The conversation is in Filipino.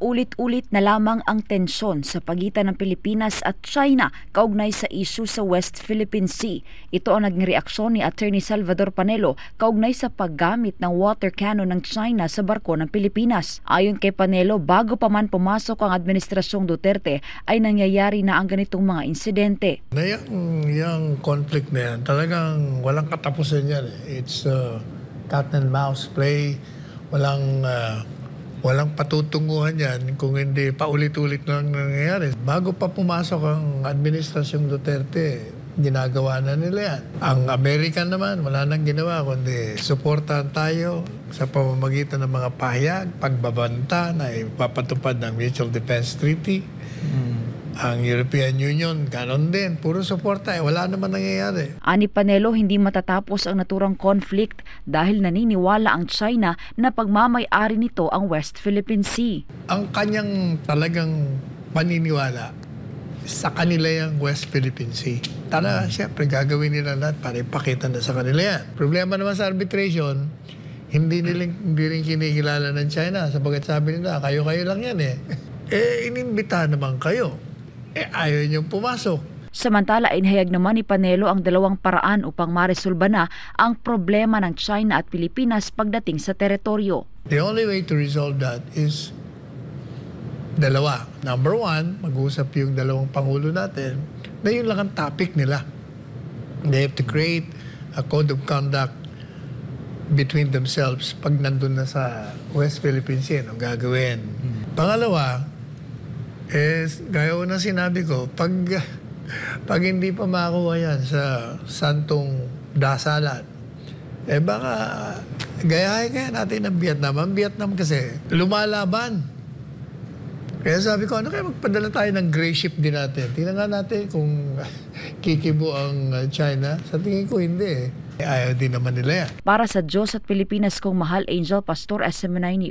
Paulit-ulit na lamang ang tensyon sa pagitan ng Pilipinas at China kaugnay sa isyu sa West Philippine Sea. Ito ang naging reaksyon ni Attorney Salvador Panelo kaugnay sa paggamit ng water cannon ng China sa barko ng Pilipinas. Ayon kay Panelo, bago pa man pumasok ang Administrasyong Duterte ay nangyayari na ang ganitong mga insidente. Yung conflict na yan, talagang walang katapusan yan. It's cat and mouse play. Walang patutunguhan yan kung hindi paulit-ulit lang nangyayari. Bago pa pumasok ang Administrasyong Duterte, ginagawa na nila yan. Ang American naman, wala nang ginawa kundi suportahan tayo sa pamamagitan ng mga pahayag, pagbabanta na ipapatupad ng Mutual Defense Treaty. Ang European Union, ganon din. Puro suporta, wala naman nangyayari. Ani Panelo, hindi matatapos ang naturang conflict dahil naniniwala ang China na pagmamay-ari nito ang West Philippine Sea. Ang kanyang talagang paniniwala sa kanila yung West Philippine Sea. Siyempre, gagawin nila lahat para ipakita na sa kanila yan. Problema naman sa arbitration, hindi rin kinikilala ng China. Sabagat sabi nila, kayo-kayo lang yan eh. Inimbita naman kayo. Ayaw niyong pumasok. Samantala, inihayag naman ni Panelo ang dalawang paraan upang maresolba na ang problema ng China at Pilipinas pagdating sa teritoryo. The only way to resolve that is dalawa. Number one, mag-usap yung dalawang pangulo natin na yun lang ang topic nila. They have to create a code of conduct between themselves pag nandun na sa West Philippine Sea. Anong gagawin? Pangalawa, gaya na sinabi ko, pag hindi pa makuha yan sa santong dasalan, baka gayahin natin ang Vietnam. Ang Vietnam kasi lumalaban. Kaya sabi ko, kaya magpadala tayo ng gray ship din natin. Tingnan nga natin kung kikibo ang China. Sa tingin ko, hindi. Ayaw din naman nila yan. Para sa Diyos at Pilipinas kong mahal, Angel Pastor, SM9 News.